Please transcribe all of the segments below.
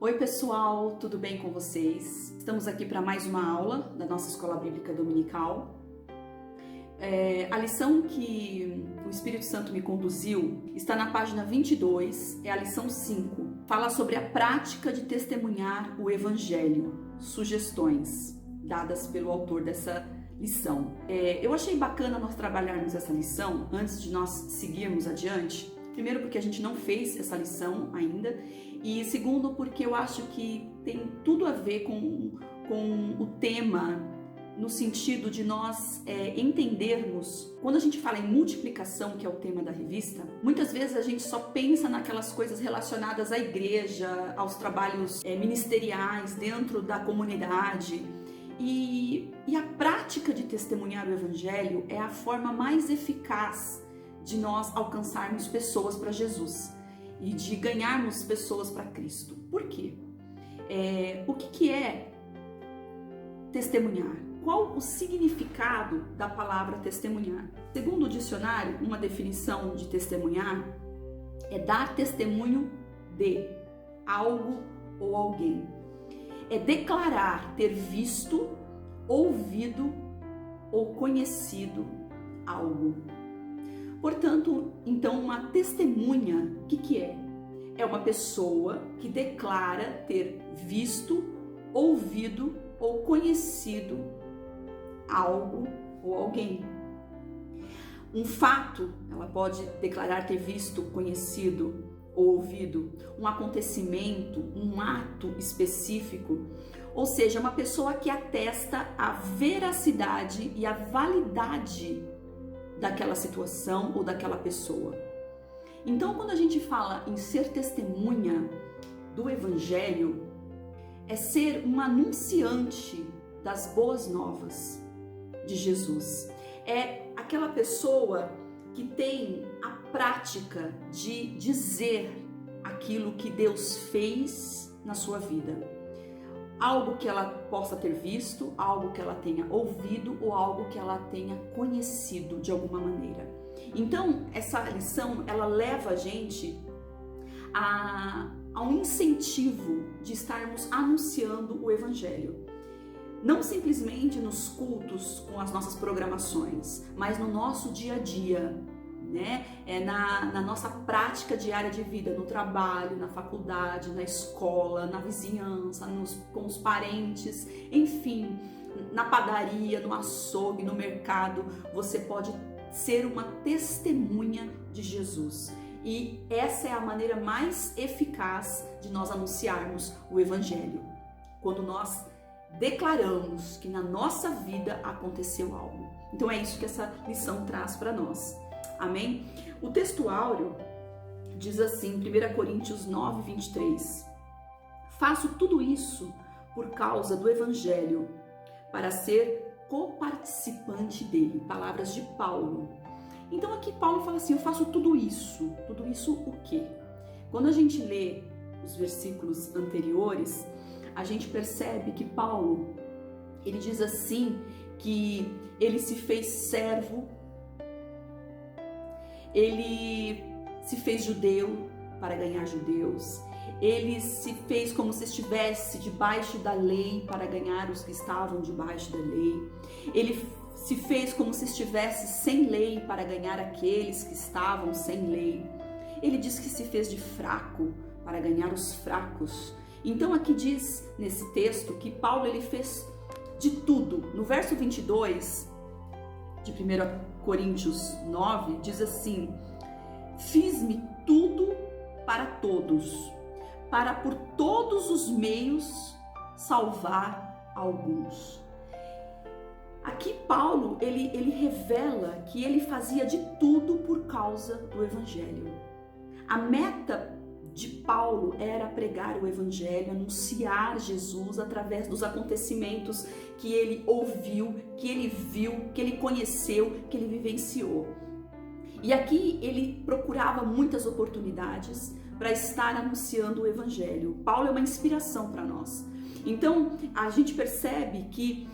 Oi pessoal, tudo bem com vocês? Estamos aqui para mais uma aula da nossa Escola Bíblica Dominical. A lição que o Espírito Santo me conduziu está na página 22, é a lição 5. Fala sobre a prática de testemunhar o Evangelho, sugestões dadas pelo autor dessa lição. Eu achei bacana nós trabalharmos essa lição antes de nós seguirmos adiante. Primeiro porque a gente não fez essa lição ainda, e segundo porque eu acho que tem tudo a ver com o tema, no sentido de nós entendermos, quando a gente fala em multiplicação, que é o tema da revista, muitas vezes a gente só pensa naquelas coisas relacionadas à igreja, aos trabalhos ministeriais dentro da comunidade, e a prática de testemunhar o Evangelho é a forma mais eficaz de nós alcançarmos pessoas para Jesus e de ganharmos pessoas para Cristo. Por quê? O que é testemunhar? Qual o significado da palavra testemunhar? Segundo o dicionário, uma definição de testemunhar é dar testemunho de algo ou alguém. É declarar ter visto, ouvido ou conhecido algo. Portanto, então, uma testemunha, o que é? É uma pessoa que declara ter visto, ouvido ou conhecido algo ou alguém. Um fato, ela pode declarar ter visto, conhecido ou ouvido um acontecimento, um ato específico, ou seja, uma pessoa que atesta a veracidade e a validade daquela situação ou daquela pessoa. Então, quando a gente fala em ser testemunha do Evangelho, é ser uma anunciante das boas novas de Jesus. É aquela pessoa que tem a prática de dizer aquilo que Deus fez na sua vida. Algo que ela possa ter visto, algo que ela tenha ouvido ou algo que ela tenha conhecido de alguma maneira. Então, essa lição, ela leva a gente a um incentivo de estarmos anunciando o Evangelho. Não simplesmente nos cultos com as nossas programações, mas no nosso dia a dia, né? Na nossa prática diária de vida, no trabalho, na faculdade, na escola, na vizinhança, com os parentes, enfim, na padaria, no açougue, no mercado, você pode ser uma testemunha de Jesus. E essa é a maneira mais eficaz de nós anunciarmos o Evangelho. Quando nós declaramos que na nossa vida aconteceu algo. Então é isso que essa lição traz para nós. Amém? O texto áureo diz assim, 1 Coríntios 9, 23. Faço tudo isso por causa do Evangelho, para ser coparticipante dele. Palavras de Paulo. Então aqui Paulo fala assim, eu faço tudo isso. Tudo isso o quê? Quando a gente lê os versículos anteriores, a gente percebe que Paulo, ele diz assim, que ele se fez servo, ele se fez judeu para ganhar judeus, ele se fez como se estivesse debaixo da lei para ganhar os que estavam debaixo da lei, ele se fez como se estivesse sem lei para ganhar aqueles que estavam sem lei, ele diz que se fez de fraco para ganhar os fracos. Então aqui diz nesse texto que Paulo ele fez de tudo. No verso 22 de 1 Coríntios 9 diz assim, fiz-me tudo para todos, para por todos os meios salvar alguns. Aqui Paulo ele revela que ele fazia de tudo por causa do Evangelho. A meta de Paulo era pregar o Evangelho, anunciar Jesus através dos acontecimentos que ele ouviu, que ele viu, que ele conheceu, que ele vivenciou. E aqui ele procurava muitas oportunidades para estar anunciando o Evangelho. Paulo é uma inspiração para nós. Então a gente percebe que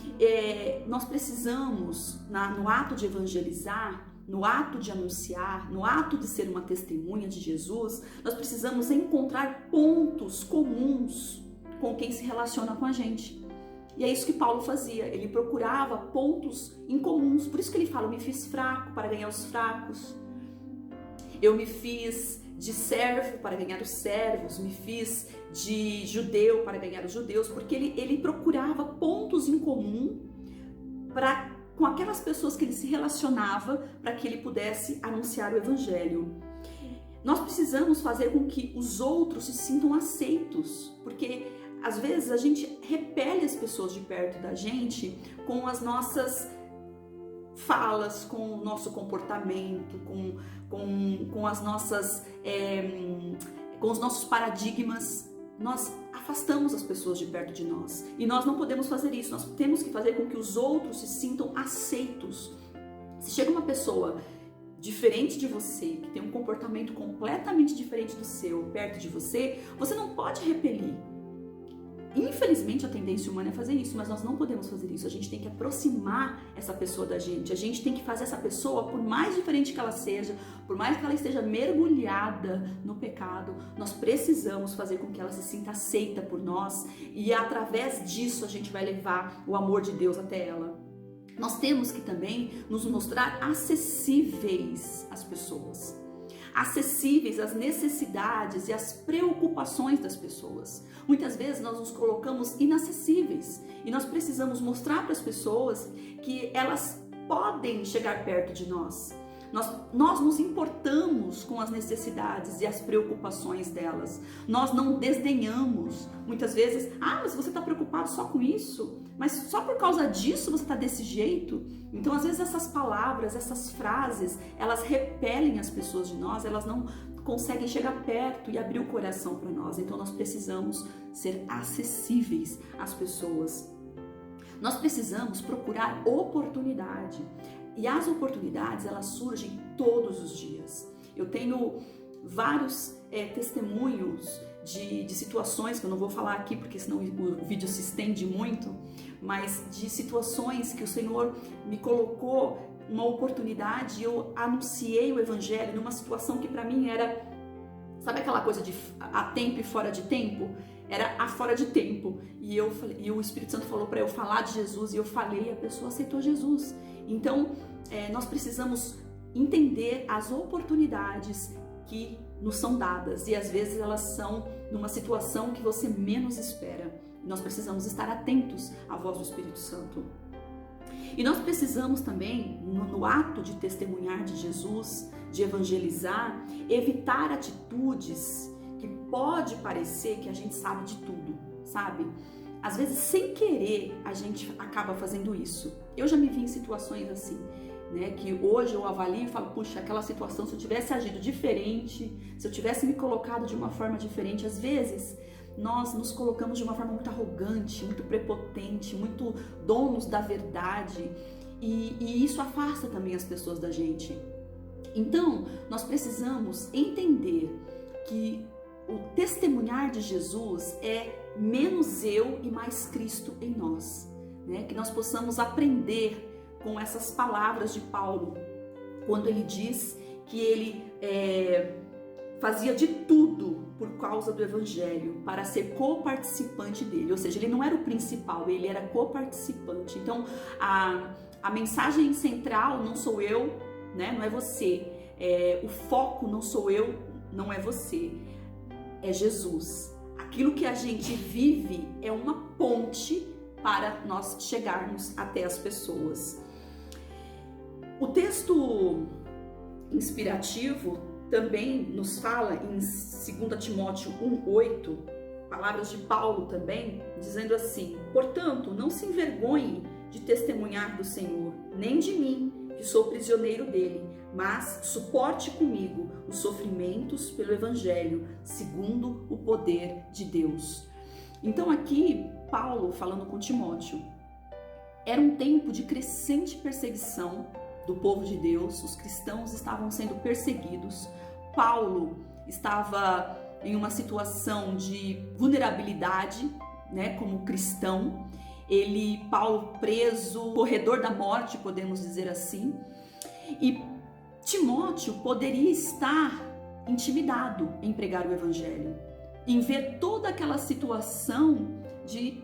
nós precisamos, no ato de evangelizar, no ato de anunciar, no ato de ser uma testemunha de Jesus, nós precisamos encontrar pontos comuns com quem se relaciona com a gente. E é isso que Paulo fazia, ele procurava pontos em comuns. Por isso que ele fala, eu me fiz fraco para ganhar os fracos, eu me fiz de servo para ganhar os servos, me fiz de judeu para ganhar os judeus, porque ele procurava pontos em comum com aquelas pessoas que ele se relacionava, para que ele pudesse anunciar o evangelho. Nós precisamos fazer com que os outros se sintam aceitos, porque às vezes a gente repele as pessoas de perto da gente com as nossas falas, com o nosso comportamento, com as nossas, com os nossos paradigmas. Nós afastamos as pessoas de perto de nós e nós não podemos fazer isso. Nós temos que fazer com que os outros se sintam aceitos. Se chega uma pessoa diferente de você, que tem um comportamento completamente diferente do seu, perto de você, você não pode repelir. Infelizmente a tendência humana é fazer isso, mas nós não podemos fazer isso. A gente tem que aproximar essa pessoa da gente. A gente tem que fazer essa pessoa, por mais diferente que ela seja, por mais que ela esteja mergulhada no pecado, nós precisamos fazer com que ela se sinta aceita por nós, e através disso a gente vai levar o amor de Deus até ela. Nós temos que também nos mostrar acessíveis às pessoas, acessíveis às necessidades e às preocupações das pessoas. Muitas vezes nós nos colocamos inacessíveis e nós precisamos mostrar para as pessoas que elas podem chegar perto de nós. Nós nos importamos com as necessidades e as preocupações delas. Nós não desdenhamos. Muitas vezes, mas você está preocupado só com isso? Mas só por causa disso você está desse jeito? Então, às vezes, essas palavras, essas frases, elas repelem as pessoas de nós, elas não conseguem chegar perto e abrir o coração para nós. Então, nós precisamos ser acessíveis às pessoas. Nós precisamos procurar oportunidade. E as oportunidades, elas surgem todos os dias. Eu tenho vários testemunhos de situações, que eu não vou falar aqui porque senão o vídeo se estende muito, mas de situações que o Senhor me colocou uma oportunidade e eu anunciei o evangelho numa situação que para mim era, sabe aquela coisa de a tempo e fora de tempo? Era a fora de tempo. E o Espírito Santo falou para eu falar de Jesus, e eu falei e a pessoa aceitou Jesus. Então, nós precisamos entender as oportunidades que nos são dadas, e às vezes elas são numa situação que você menos espera. Nós precisamos estar atentos à voz do Espírito Santo. E nós precisamos também, no ato de testemunhar de Jesus, de evangelizar, evitar atitudes que pode parecer que a gente sabe de tudo, sabe? Às vezes, sem querer, a gente acaba fazendo isso. Eu já me vi em situações assim, né? Que hoje eu avalio e falo, puxa, aquela situação, se eu tivesse agido diferente, se eu tivesse me colocado de uma forma diferente, às vezes nós nos colocamos de uma forma muito arrogante, muito prepotente, muito donos da verdade, e isso afasta também as pessoas da gente. Então, nós precisamos entender que o testemunhar de Jesus é menos eu e mais Cristo em nós, né? Que nós possamos aprender com essas palavras de Paulo, quando ele diz que ele fazia de tudo por causa do evangelho, para ser coparticipante dele, ou seja, ele não era o principal, ele era coparticipante. Então, a mensagem central não sou eu, né? Não é você, o foco não sou eu, não é você, é Jesus. Aquilo que a gente vive é uma ponte para nós chegarmos até as pessoas. O texto inspirativo também nos fala em 2 Timóteo 1,8, palavras de Paulo também, dizendo assim: portanto, não se envergonhe de testemunhar do Senhor, nem de mim, que sou prisioneiro dele, mas suporte comigo os sofrimentos pelo Evangelho, segundo o poder de Deus. Então aqui, Paulo falando com Timóteo, era um tempo de crescente perseguição do povo de Deus, os cristãos estavam sendo perseguidos, Paulo estava em uma situação de vulnerabilidade, né, como cristão, Paulo preso, corredor da morte, podemos dizer assim, e Timóteo poderia estar intimidado em pregar o evangelho, em ver toda aquela situação de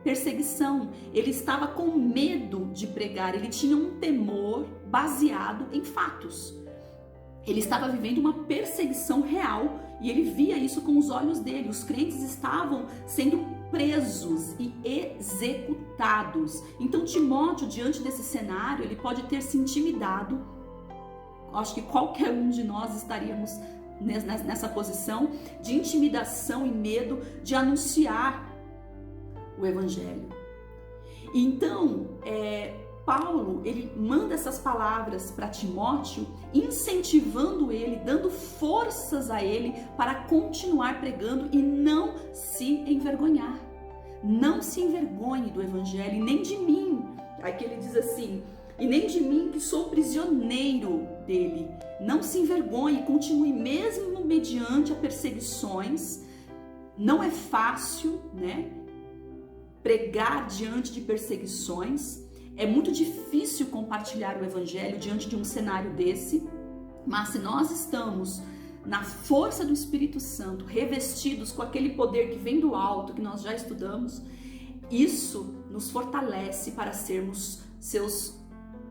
perseguição. Ele estava com medo de pregar, ele tinha um temor baseado em fatos. Ele estava vivendo uma perseguição real e ele via isso com os olhos dele. Os crentes estavam sendo presos e executados. Então Timóteo, diante desse cenário, ele pode ter se intimidado. Acho que qualquer um de nós estaríamos nessa posição de intimidação e medo de anunciar o evangelho. Então, Paulo, ele manda essas palavras para Timóteo, incentivando ele, dando forças a ele para continuar pregando e não se envergonhar. Não se envergonhe do evangelho, e nem de mim. Aí que ele diz assim: e nem de mim, que sou prisioneiro dele. Não se envergonhe, continue mesmo mediante as perseguições. Não é fácil, né? Pregar diante de perseguições. É muito difícil compartilhar o evangelho diante de um cenário desse. Mas se nós estamos na força do Espírito Santo, revestidos com aquele poder que vem do alto, que nós já estudamos, isso nos fortalece para sermos seus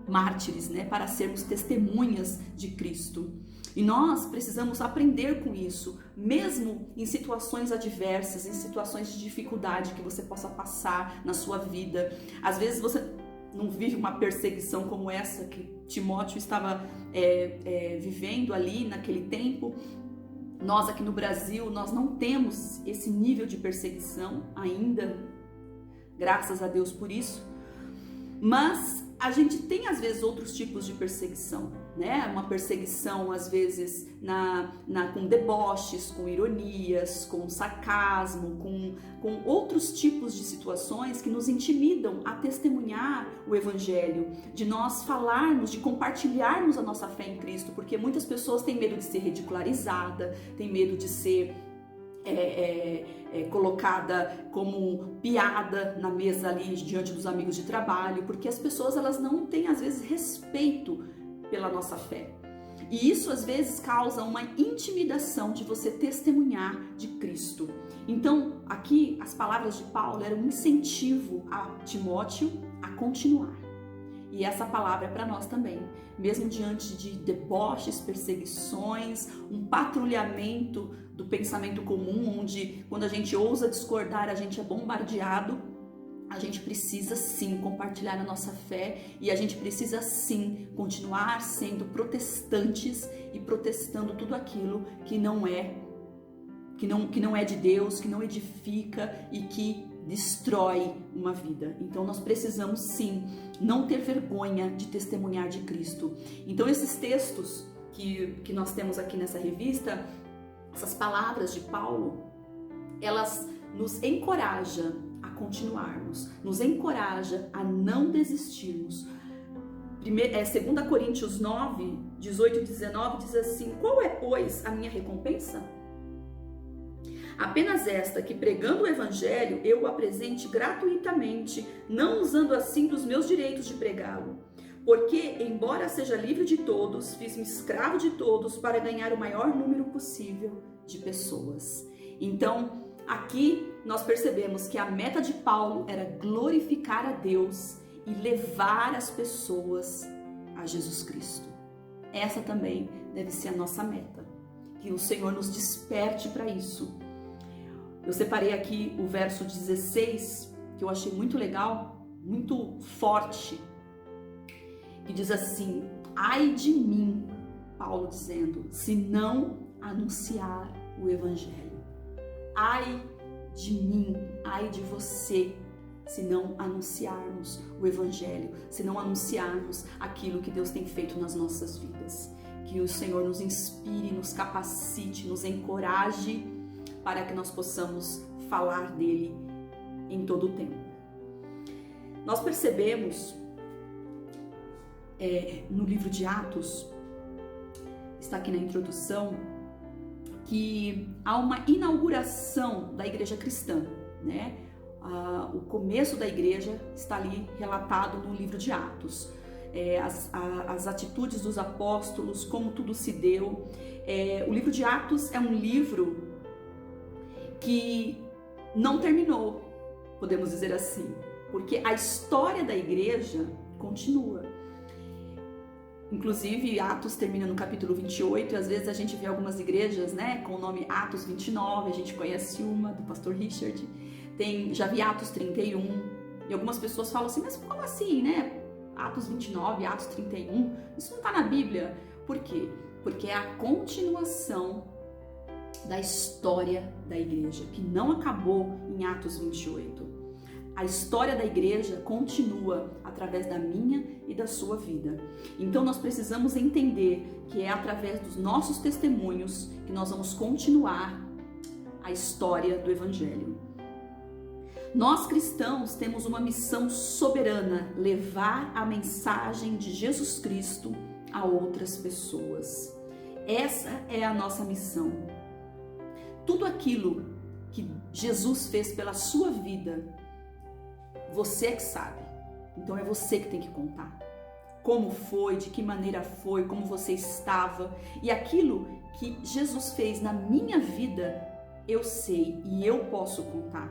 mártires, né? Para sermos testemunhas de Cristo. E nós precisamos aprender com isso, mesmo em situações adversas, em situações de dificuldade que você possa passar na sua vida. Às vezes você não vive uma perseguição como essa que Timóteo estava vivendo ali naquele tempo. Nós aqui no Brasil, nós não temos esse nível de perseguição ainda, graças a Deus por isso. Mas a gente tem às vezes outros tipos de perseguição, né? Uma perseguição às vezes com deboches, com ironias, com sarcasmo, com outros tipos de situações que nos intimidam a testemunhar o evangelho, de nós falarmos, de compartilharmos a nossa fé em Cristo, porque muitas pessoas têm medo de ser ridicularizada, têm medo de ser colocada como piada na mesa ali diante dos amigos de trabalho, porque as pessoas elas não têm às vezes respeito pela nossa fé. E isso às vezes causa uma intimidação de você testemunhar de Cristo. Então, aqui as palavras de Paulo eram um incentivo a Timóteo a continuar. E essa palavra é para nós também, mesmo diante de deboches, perseguições, um patrulhamento do pensamento comum, onde quando a gente ousa discordar, a gente é bombardeado. A gente precisa sim compartilhar a nossa fé e a gente precisa sim continuar sendo protestantes e protestando tudo aquilo que não é de Deus, que não edifica e que destrói uma vida. Então nós precisamos sim não ter vergonha de testemunhar de Cristo. Então esses textos que nós temos aqui nessa revista, essas palavras de Paulo, elas nos encorajam a continuarmos, nos encoraja a não desistirmos. 2 Coríntios 9, 18 e 19 diz assim: qual é, pois, a minha recompensa? Apenas esta, que pregando o evangelho eu o apresente gratuitamente, não usando assim dos meus direitos de pregá-lo. Porque, embora seja livre de todos, fiz-me escravo de todos para ganhar o maior número possível de pessoas. Então, aqui nós percebemos que a meta de Paulo era glorificar a Deus e levar as pessoas a Jesus Cristo. Essa também deve ser a nossa meta. Que o Senhor nos desperte para isso. Eu separei aqui o verso 16, que eu achei muito legal, muito forte, que diz assim: ai de mim, Paulo dizendo, se não anunciar o evangelho. Ai de mim, ai de você, se não anunciarmos o evangelho, se não anunciarmos aquilo que Deus tem feito nas nossas vidas. Que o Senhor nos inspire, nos capacite, nos encoraje para que nós possamos falar dele em todo o tempo. Nós percebemos no livro de Atos, está aqui na introdução, que há uma inauguração da igreja cristã, né? O começo da igreja está ali relatado no livro de Atos. as atitudes dos apóstolos, como tudo se deu. O livro de Atos é um livro que não terminou, podemos dizer assim, porque a história da igreja continua. Inclusive, Atos termina no capítulo 28, e às vezes a gente vê algumas igrejas, né, com o nome Atos 29, a gente conhece uma, do pastor Richard, já vi Atos 31, e algumas pessoas falam assim, mas como assim, né, Atos 29, Atos 31, isso não está na Bíblia. Por quê? Porque é a continuação da história da igreja, que não acabou em Atos 28. A história da igreja continua através da minha e da sua vida. Então nós precisamos entender que é através dos nossos testemunhos que nós vamos continuar a história do Evangelho. Nós cristãos temos uma missão soberana: levar a mensagem de Jesus Cristo a outras pessoas. Essa é a nossa missão. Tudo aquilo que Jesus fez pela sua vida, você é que sabe. Então é você que tem que contar. Como foi, de que maneira foi, como você estava. E aquilo que Jesus fez na minha vida, eu sei e eu posso contar.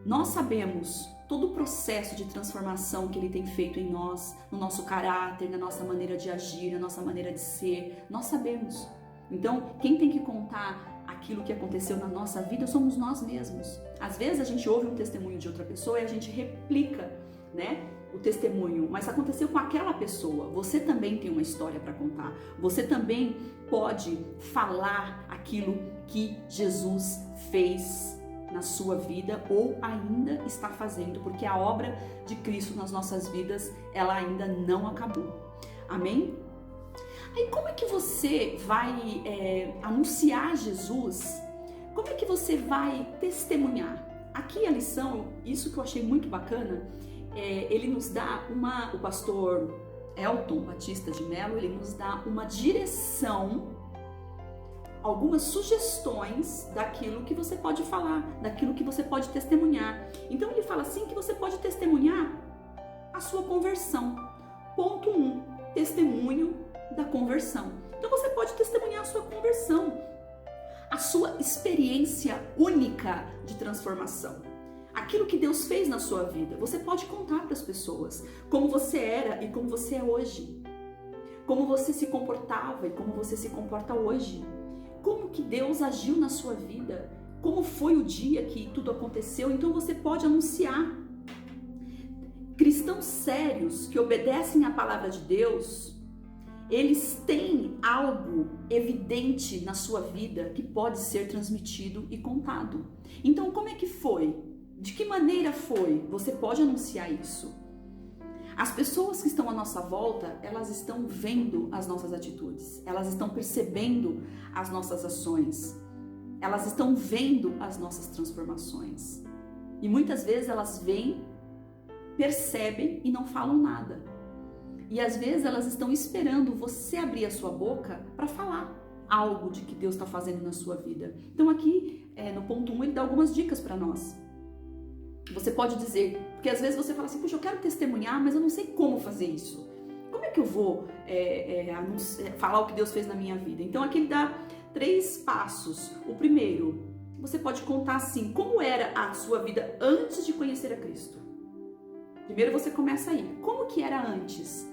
Nós sabemos todo o processo de transformação que Ele tem feito em nós, no nosso caráter, na nossa maneira de agir, na nossa maneira de ser. Nós sabemos. Então, quem tem que contar aquilo que aconteceu na nossa vida somos nós mesmos. Às vezes a gente ouve um testemunho de outra pessoa e a gente replica, né, o testemunho, mas aconteceu com aquela pessoa. Você também tem uma história para contar. Você também pode falar aquilo que Jesus fez na sua vida ou ainda está fazendo, porque a obra de Cristo nas nossas vidas, ela ainda não acabou. Amém? Aí como é que você vai anunciar Jesus? Como é que você vai testemunhar? Aqui a lição, isso que eu achei muito bacana, ele nos dá o pastor Elton Batista de Mello, ele nos dá uma direção, algumas sugestões daquilo que você pode falar, daquilo que você pode testemunhar. Então ele fala assim que você pode testemunhar a sua conversão. Ponto 1, testemunho da conversão. Então você pode testemunhar a sua conversão, a sua experiência única de transformação. Aquilo que Deus fez na sua vida, você pode contar para as pessoas como você era e como você é hoje. Como você se comportava e como você se comporta hoje. Como que Deus agiu na sua vida, como foi o dia que tudo aconteceu. Então você pode anunciar. Cristãos sérios que obedecem à palavra de Deus, eles têm algo evidente na sua vida que pode ser transmitido e contado. Então como é que foi? De que maneira foi? Você pode anunciar isso. As pessoas que estão à nossa volta, elas estão vendo as nossas atitudes, elas estão percebendo as nossas ações, elas estão vendo as nossas transformações. E muitas vezes elas veem, percebem e não falam nada. E às vezes elas estão esperando você abrir a sua boca para falar algo de que Deus está fazendo na sua vida. Então aqui, no ponto 1, ele dá algumas dicas para nós. Você pode dizer, porque às vezes você fala assim, puxa, eu quero testemunhar, mas eu não sei como fazer isso. Como é que eu vou falar o que Deus fez na minha vida? Então aqui ele dá 3 passos. O primeiro, você pode contar assim, como era a sua vida antes de conhecer a Cristo. Primeiro você começa aí, como que era antes?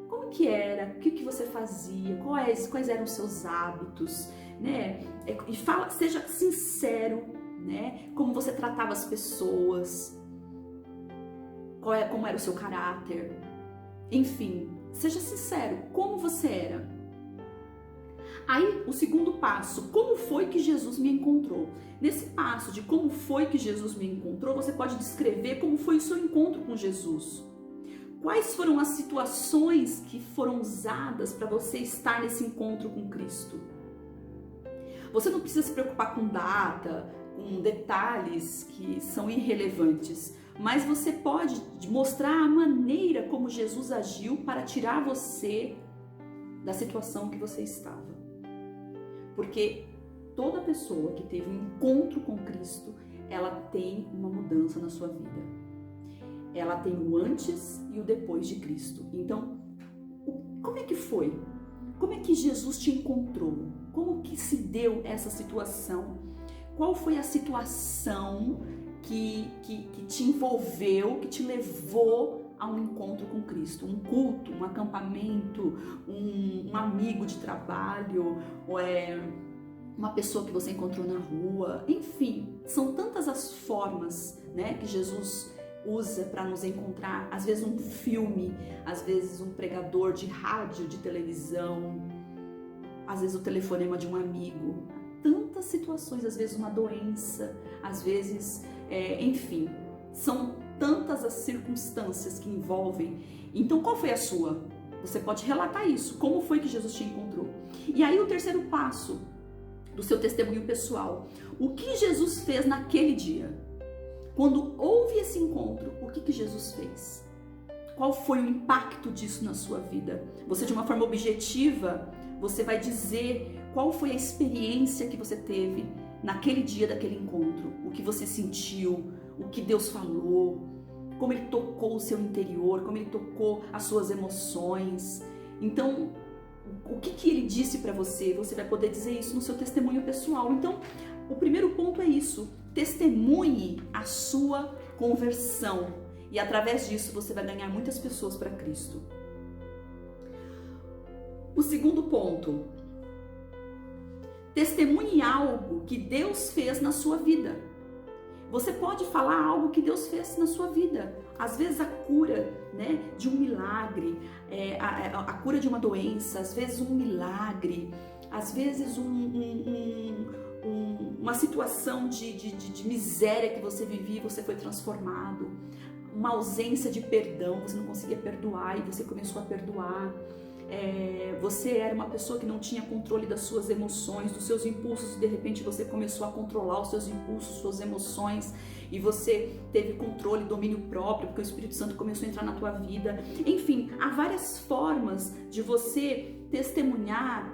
Como que era? O que você fazia? Quais eram os seus hábitos? Né? E seja sincero. Né? Como você tratava as pessoas, como era o seu caráter, enfim, seja sincero, como você era. Aí o segundo passo, como foi que Jesus me encontrou? Nesse passo de como foi que Jesus me encontrou, você pode descrever como foi o seu encontro com Jesus. Quais foram as situações que foram usadas para você estar nesse encontro com Cristo? Você não precisa se preocupar com data, com detalhes que são irrelevantes, mas você pode mostrar a maneira como Jesus agiu para tirar você da situação que você estava. Porque toda pessoa que teve um encontro com Cristo, ela tem uma mudança na sua vida. Ela tem o antes e o depois de Cristo. Então, Como é que foi? Como é que Jesus te encontrou? Como que se deu essa situação? Qual foi a situação que te envolveu, que te levou a um encontro com Cristo? Um culto, um acampamento, um amigo de trabalho, ou uma pessoa que você encontrou na rua, enfim, são tantas as formas, né, que Jesus usa para nos encontrar. Às vezes um filme, às vezes um pregador de rádio, de televisão, às vezes o telefonema de um amigo. Tantas situações, às vezes uma doença, às vezes, enfim, são tantas as circunstâncias que envolvem. Então, qual foi a sua? Você pode relatar isso. Como foi que Jesus te encontrou? E aí o terceiro passo do seu testemunho pessoal. O que Jesus fez naquele dia? Quando houve esse encontro, o que Jesus fez? Qual foi o impacto disso na sua vida? Você, de uma forma objetiva, você vai dizer qual foi a experiência que você teve naquele dia daquele encontro. O que você sentiu, o que Deus falou, como Ele tocou o seu interior, como Ele tocou as suas emoções. Então, o que Ele disse para você? Você vai poder dizer isso no seu testemunho pessoal. Então, o primeiro ponto é isso. Testemunhe a sua conversão. E através disso você vai ganhar muitas pessoas para Cristo. O segundo ponto. Testemunhe algo que Deus fez na sua vida. Você pode falar algo que Deus fez na sua vida. Às vezes a cura, né, de um milagre, a cura de uma doença, às vezes um milagre, às vezes uma situação de miséria que você vivia e você foi transformado. Uma ausência de perdão, você não conseguia perdoar e você começou a perdoar. Você era uma pessoa que não tinha controle das suas emoções, dos seus impulsos, e de repente você começou a controlar os seus impulsos, suas emoções, e você teve controle, domínio próprio, porque o Espírito Santo começou a entrar na tua vida. Enfim, há várias formas de você testemunhar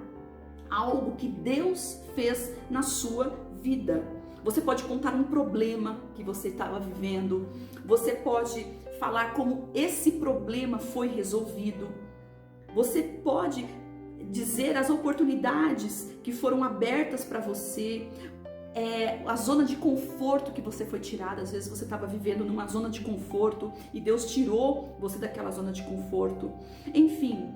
algo que Deus fez na sua vida. Você pode contar um problema que você estava vivendo, você pode falar como esse problema foi resolvido. Você pode dizer as oportunidades que foram abertas para você, a zona de conforto que você foi tirada. Às vezes você estava vivendo numa zona de conforto e Deus tirou você daquela zona de conforto. Enfim,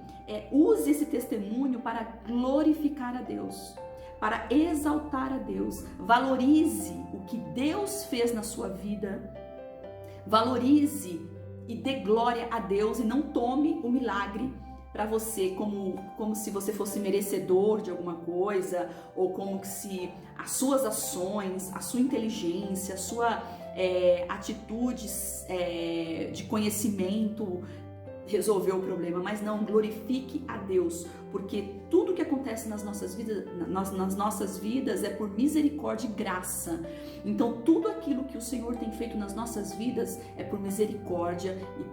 use esse testemunho para glorificar a Deus, para exaltar a Deus. Valorize o que Deus fez na sua vida. Valorize e dê glória a Deus e não tome o milagre para você como se você fosse merecedor de alguma coisa, ou como se as suas ações, a sua inteligência, a sua atitude de conhecimento resolveu o problema. Mas não, glorifique a Deus, porque tudo que acontece nas nossas vidas é por misericórdia e graça. Então tudo aquilo que o Senhor tem feito nas nossas vidas é por misericórdia e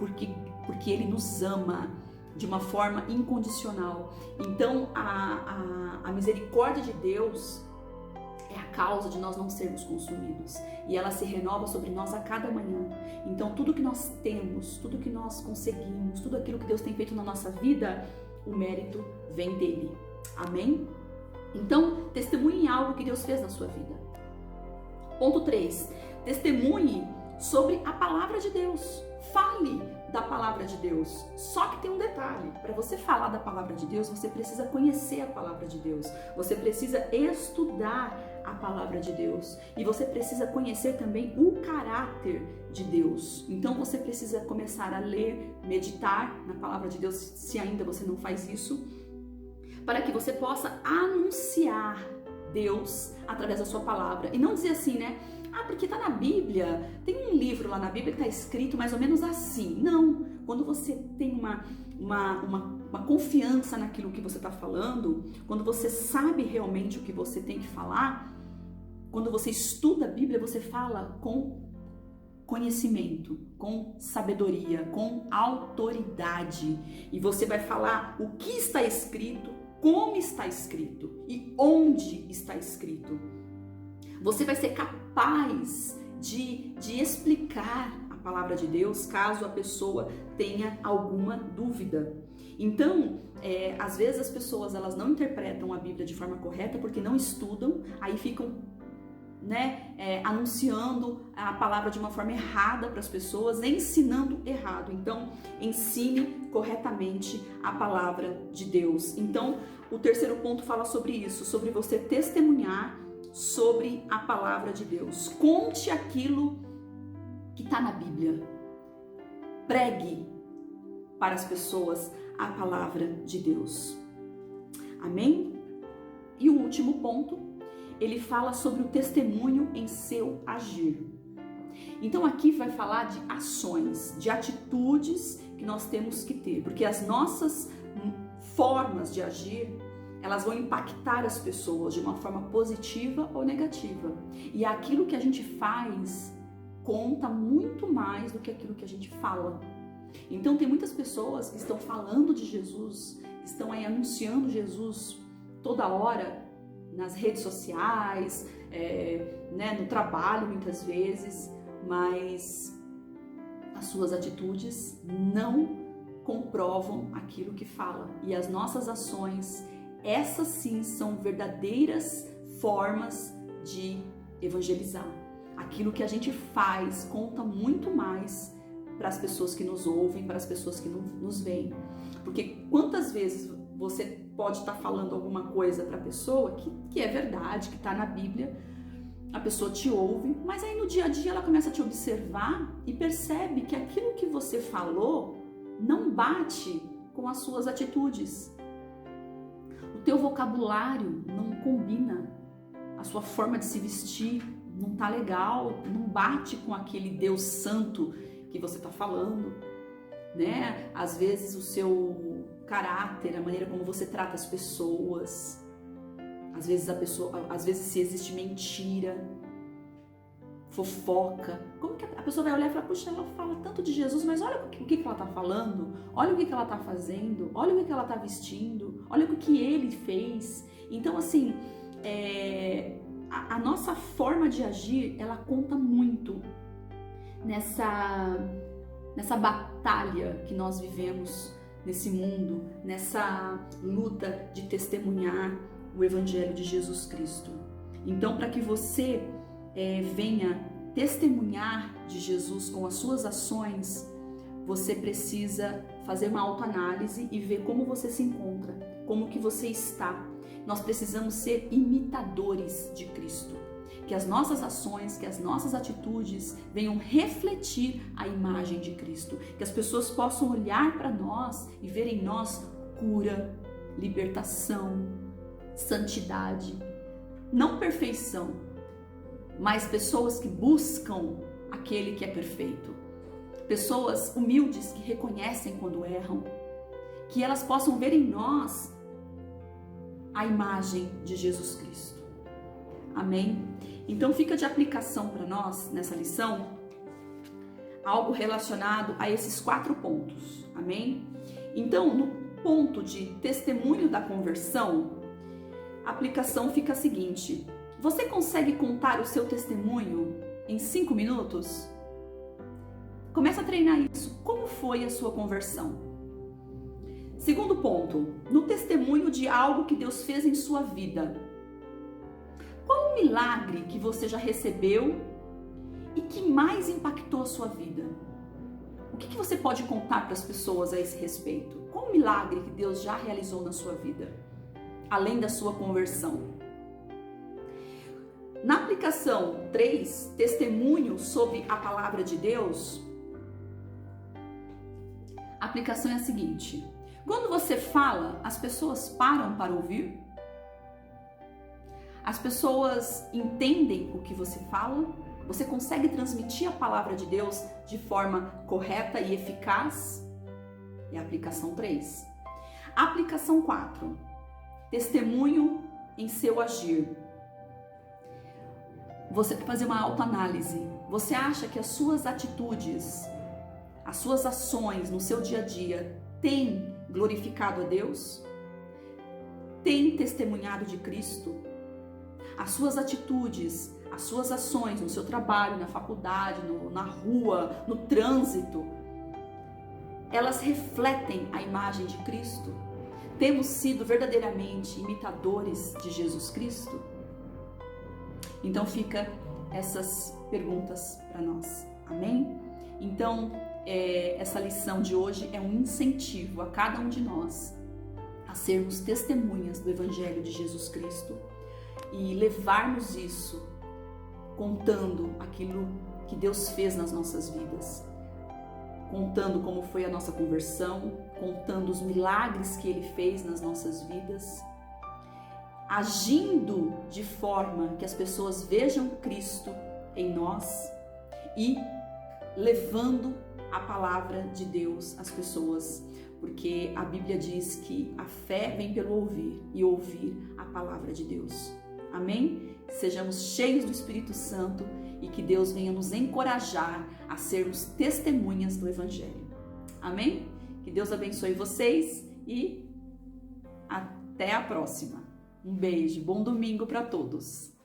porque Ele nos ama de uma forma incondicional. Então a misericórdia de Deus é a causa de nós não sermos consumidos, e ela se renova sobre nós a cada manhã. Então tudo que nós temos, tudo que nós conseguimos, tudo aquilo que Deus tem feito na nossa vida, o mérito vem dele. Amém? Então testemunhe algo que Deus fez na sua vida. Ponto 3. Testemunhe sobre a palavra de Deus. Fale da palavra de Deus. Só que tem um detalhe: para você falar da palavra de Deus, você precisa conhecer a palavra de Deus, você precisa estudar a palavra de Deus, e você precisa conhecer também o caráter de Deus. Então você precisa começar a ler, meditar na palavra de Deus, se ainda você não faz isso, para que você possa anunciar Deus através da sua palavra, e não dizer assim, né? Porque está na Bíblia, tem um livro lá na Bíblia que está escrito mais ou menos assim. Não, quando você tem uma confiança naquilo que você está falando, quando você sabe realmente o que você tem que falar, quando você estuda a Bíblia, você fala com conhecimento, com sabedoria, com autoridade, e você vai falar o que está escrito, como está escrito e onde está escrito. Você vai ser capaz de explicar a palavra de Deus caso a pessoa tenha alguma dúvida. Então, às vezes as pessoas elas não interpretam a Bíblia de forma correta porque não estudam, aí ficam anunciando a palavra de uma forma errada para as pessoas, ensinando errado. Então, ensine corretamente a palavra de Deus. Então, o terceiro ponto fala sobre isso, sobre você testemunhar sobre a palavra de Deus. Conte aquilo que está na Bíblia. Pregue para as pessoas a palavra de Deus. Amém? E o último ponto, ele fala sobre o testemunho em seu agir. Então aqui vai falar de ações, de atitudes que nós temos que ter, porque as nossas formas de agir, elas vão impactar as pessoas de uma forma positiva ou negativa. E aquilo que a gente faz conta muito mais do que aquilo que a gente fala. Então tem muitas pessoas que estão falando de Jesus, que estão aí anunciando Jesus toda hora, nas redes sociais, no trabalho muitas vezes, mas as suas atitudes não comprovam aquilo que fala. E as nossas ações, essas sim são verdadeiras formas de evangelizar. Aquilo que a gente faz conta muito mais para as pessoas que nos ouvem, para as pessoas que nos veem. Porque quantas vezes você pode estar falando alguma coisa para a pessoa que é verdade, que está na Bíblia, a pessoa te ouve, mas aí no dia a dia ela começa a te observar e percebe que aquilo que você falou não bate com as suas atitudes. O teu vocabulário não combina, a sua forma de se vestir não tá legal, não bate com aquele Deus santo que você está falando, né? Às vezes o seu caráter, a maneira como você trata as pessoas, às vezes se existe mentira, fofoca, como que a pessoa vai olhar e falar, puxa, ela fala tanto de Jesus, mas olha o que ela está falando, olha o que ela está fazendo, olha o que ela está vestindo, olha o que ele fez. Então assim, a nossa forma de agir, ela conta muito nessa batalha que nós vivemos nesse mundo, nessa luta de testemunhar o Evangelho de Jesus Cristo. Então, para que você venha testemunhar de Jesus com as suas ações, você precisa fazer uma autoanálise e ver como você se encontra, como que você está. Nós precisamos ser imitadores de Cristo. Que as nossas ações, que as nossas atitudes venham refletir a imagem de Cristo. Que as pessoas possam olhar para nós e ver em nós cura, libertação, santidade. Não perfeição, mas pessoas que buscam aquele que é perfeito. Pessoas humildes que reconhecem quando erram. Que elas possam ver em nós a imagem de Jesus Cristo. Amém? Então fica de aplicação para nós nessa lição algo relacionado a esses 4 pontos. Amém? Então, no ponto de testemunho da conversão, a aplicação fica a seguinte: você consegue contar o seu testemunho em 5 minutos? Começa a treinar isso. Como foi a sua conversão? Segundo ponto, no testemunho de algo que Deus fez em sua vida. Qual o milagre que você já recebeu e que mais impactou a sua vida? O que você pode contar para as pessoas a esse respeito? Qual o milagre que Deus já realizou na sua vida, além da sua conversão? Na aplicação 3, testemunho sobre a palavra de Deus, a aplicação é a seguinte: quando você fala, as pessoas param para ouvir? As pessoas entendem o que você fala? Você consegue transmitir a palavra de Deus de forma correta e eficaz? É a aplicação 3. A aplicação 4. Testemunho em seu agir. Você tem que fazer uma autoanálise. Você acha que as suas atitudes, as suas ações no seu dia a dia têm glorificado a Deus? Têm testemunhado de Cristo? As suas atitudes, as suas ações no seu trabalho, na faculdade, na rua, no trânsito, elas refletem a imagem de Cristo? Temos sido verdadeiramente imitadores de Jesus Cristo? Então fica essas perguntas para nós, amém? Então, essa lição de hoje é um incentivo a cada um de nós a sermos testemunhas do Evangelho de Jesus Cristo e levarmos isso contando aquilo que Deus fez nas nossas vidas, contando como foi a nossa conversão, contando os milagres que Ele fez nas nossas vidas, agindo de forma que as pessoas vejam Cristo em nós e levando a palavra de Deus às pessoas, porque a Bíblia diz que a fé vem pelo ouvir e ouvir a palavra de Deus. Amém? Sejamos cheios do Espírito Santo e que Deus venha nos encorajar a sermos testemunhas do Evangelho. Amém? Que Deus abençoe vocês e até a próxima. Um beijo, bom domingo para todos.